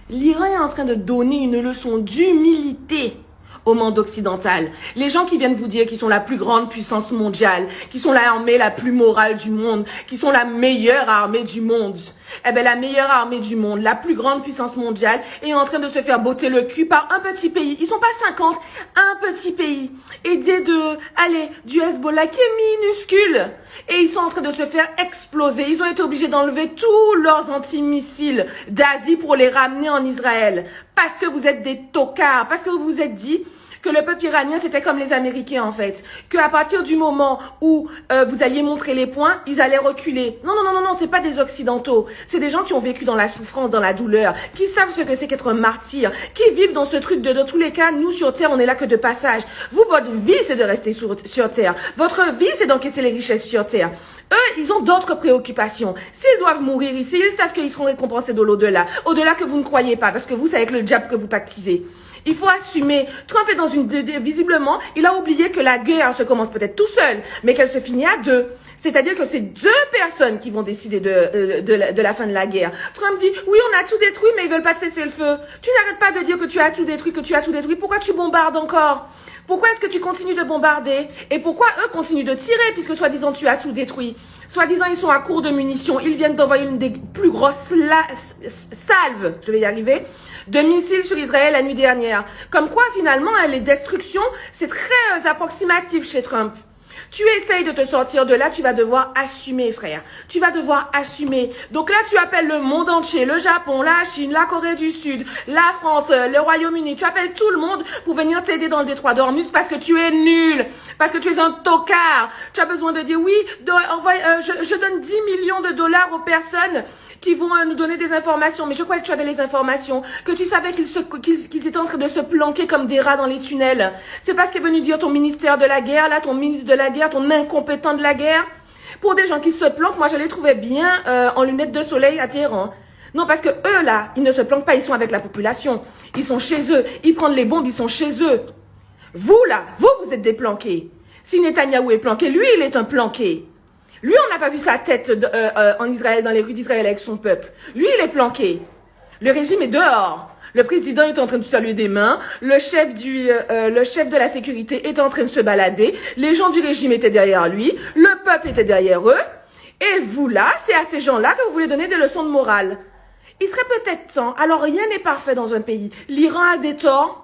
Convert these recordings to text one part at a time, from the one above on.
L'Iran est en train de donner une leçon d'humilité au monde occidental. Les gens qui viennent vous dire qu'ils sont la plus grande puissance mondiale, qui sont l'armée la plus morale du monde, qui sont la meilleure armée du monde. Eh ben, la meilleure armée du monde, la plus grande puissance mondiale, est en train de se faire botter le cul par un petit pays. Ils sont pas 50, un petit pays. Aidé du Hezbollah qui est minuscule. Et ils sont en train de se faire exploser. Ils ont été obligés d'enlever tous leurs antimissiles d'Asie pour les ramener en Israël. Parce que vous êtes des tocards. Parce que vous vous êtes dit que le peuple iranien, c'était comme les Américains, en fait. Qu'à partir du moment où vous alliez montrer les points, ils allaient reculer. Non, c'est pas des Occidentaux. C'est des gens qui ont vécu dans la souffrance, dans la douleur, qui savent ce que c'est qu'être un martyr, qui vivent dans ce truc de dans tous les cas, nous, sur Terre, on est là que de passage. Vous, votre vie, c'est de rester sur Terre. Votre vie, c'est d'encaisser les richesses sur Terre. Eux, ils ont d'autres préoccupations. S'ils doivent mourir ici, ils savent qu'ils seront récompensés de l'au-delà. Au-delà que vous ne croyez pas, parce que vous, c'est avec le diable que vous pactisez. Il faut assumer. Trump est dans visiblement, il a oublié que la guerre se commence peut-être tout seul, mais qu'elle se finit à deux. C'est-à-dire que c'est deux personnes qui vont décider de la fin de la guerre. Trump dit, oui, on a tout détruit, mais ils veulent pas de cesser le feu. Tu n'arrêtes pas de dire que tu as tout détruit, Pourquoi tu bombardes encore? Pourquoi est-ce que tu continues de bombarder? Et pourquoi eux continuent de tirer, puisque soi-disant tu as tout détruit? Soi-disant ils sont à court de munitions. Ils viennent d'envoyer une des plus grosses salves, je vais y arriver, de missiles sur Israël la nuit dernière. Comme quoi, finalement, les destructions, c'est très approximatif chez Trump. Tu essayes de te sortir de là, tu vas devoir assumer, frère. Tu vas devoir assumer. Donc là, tu appelles le monde entier, le Japon, la Chine, la Corée du Sud, la France, le Royaume-Uni. Tu appelles tout le monde pour venir t'aider dans le détroit d'Ormuz parce que tu es nul, parce que tu es un tocard. Tu as besoin de dire oui, je donne 10 millions de dollars aux personnes qui vont nous donner des informations. Mais je croyais que tu avais les informations, que tu savais qu'ils étaient en train de se planquer comme des rats dans les tunnels. C'est pas ce qu'est venu dire ton ministère de la guerre, là, ton ministre de la guerre, ton incompétent de la guerre. Pour des gens qui se planquent, moi je les trouvais bien en lunettes de soleil à Téhéran. Non, parce que eux là, ils ne se planquent pas, ils sont avec la population. Ils sont chez eux, ils prennent les bombes, ils sont chez eux. Vous là, vous êtes des planqués. Si Netanyahou est planqué, lui il est un planqué. Lui, on n'a pas vu sa tête en Israël, dans les rues d'Israël avec son peuple. Lui, il est planqué. Le régime est dehors. Le président est en train de saluer des mains. Le chef de la sécurité est en train de se balader. Les gens du régime étaient derrière lui. Le peuple était derrière eux. Et vous là, c'est à ces gens-là que vous voulez donner des leçons de morale. Il serait peut-être temps. Alors, rien n'est parfait dans un pays. L'Iran a des torts.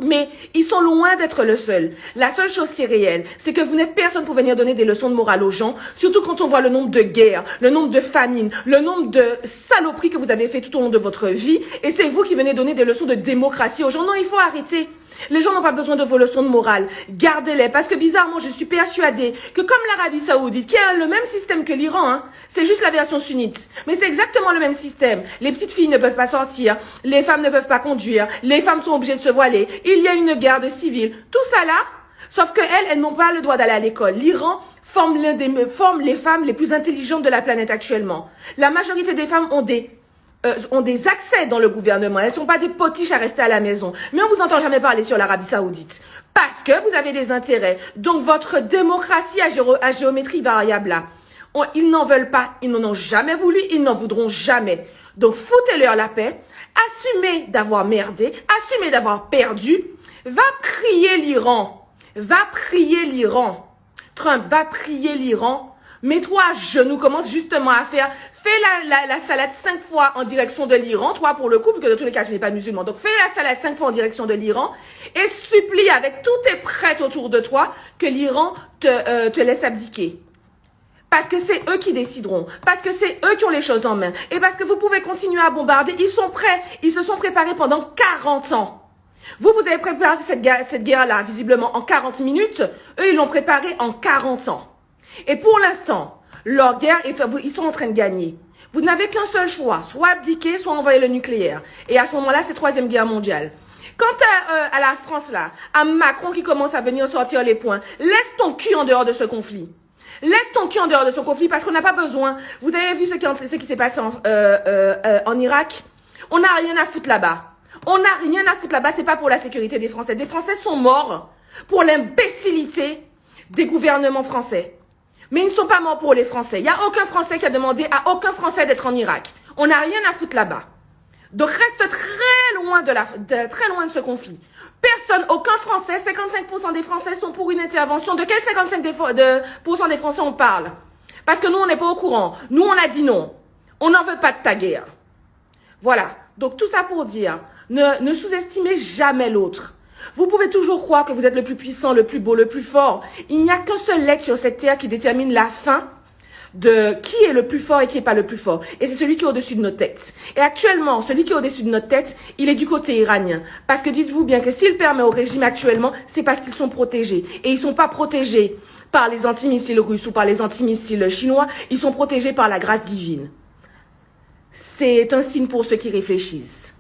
Mais ils sont loin d'être le seul. La seule chose qui est réelle, c'est que vous n'êtes personne pour venir donner des leçons de morale aux gens, surtout quand on voit le nombre de guerres, le nombre de famines, le nombre de saloperies que vous avez fait tout au long de votre vie, et c'est vous qui venez donner des leçons de démocratie aux gens. Non, il faut arrêter. Les gens n'ont pas besoin de vos leçons de morale. Gardez-les, parce que bizarrement, je suis persuadée que comme l'Arabie Saoudite, qui a le même système que l'Iran, c'est juste la version sunnite, mais c'est exactement le même système. Les petites filles ne peuvent pas sortir, les femmes ne peuvent pas conduire, les femmes sont obligées de se voiler, il y a une garde civile. Tout ça là, sauf que elles n'ont pas le droit d'aller à l'école. L'Iran forme les femmes les plus intelligentes de la planète actuellement. La majorité des femmes ont des accès dans le gouvernement. Elles ne sont pas des potiches à rester à la maison. Mais on vous entend jamais parler sur l'Arabie Saoudite. Parce que vous avez des intérêts. Donc votre démocratie à géométrie variable là, ils n'en veulent pas. Ils n'en ont jamais voulu. Ils n'en voudront jamais. Donc foutez-leur la paix. Assumez d'avoir merdé. Assumez d'avoir perdu. Va prier l'Iran. Va prier l'Iran. Trump, va prier l'Iran. Mets-toi à genoux, commence justement à fais la salade 5 fois en direction de l'Iran, toi pour le coup, vu que de tous les cas tu n'es pas musulman, donc fais la salade 5 fois en direction de l'Iran et supplie avec tous tes prêtres autour de toi que l'Iran te laisse abdiquer. Parce que c'est eux qui décideront, parce que c'est eux qui ont les choses en main, et parce que vous pouvez continuer à bombarder, ils sont prêts, ils se sont préparés pendant 40 ans. Vous avez préparé cette guerre-là, visiblement en 40 minutes, eux ils l'ont préparée en 40 ans. Et pour l'instant, leur guerre, ils sont en train de gagner. Vous n'avez qu'un seul choix, soit abdiquer, soit envoyer le nucléaire. Et à ce moment-là, c'est 3e guerre mondiale. Quant à la France, là, à Macron qui commence à venir sortir les points, laisse ton cul en dehors de ce conflit. Laisse ton cul en dehors de ce conflit parce qu'on n'a pas besoin. Vous avez vu ce qui s'est passé en Irak? On n'a rien à foutre là-bas. On n'a rien à foutre là-bas, c'est pas pour la sécurité des Français. Des Français sont morts pour l'imbécilité des gouvernements français. Mais ils ne sont pas morts pour les Français. Il n'y a aucun Français qui a demandé à aucun Français d'être en Irak. On n'a rien à foutre là-bas. Donc reste très loin très loin de ce conflit. Personne, aucun Français, 55% des Français sont pour une intervention. De quel 55% des Français on parle? Parce que nous, on n'est pas au courant. Nous, on a dit non. On n'en veut pas de ta guerre. Voilà. Donc tout ça pour dire, ne sous-estimez jamais l'autre. Vous pouvez toujours croire que vous êtes le plus puissant, le plus beau, le plus fort. Il n'y a qu'un seul être sur cette terre qui détermine la fin de qui est le plus fort et qui n'est pas le plus fort. Et c'est celui qui est au-dessus de nos têtes. Et actuellement, celui qui est au-dessus de notre tête, il est du côté iranien. Parce que dites-vous bien que s'il permet au régime actuellement, c'est parce qu'ils sont protégés. Et ils ne sont pas protégés par les antimissiles russes ou par les antimissiles chinois. Ils sont protégés par la grâce divine. C'est un signe pour ceux qui réfléchissent.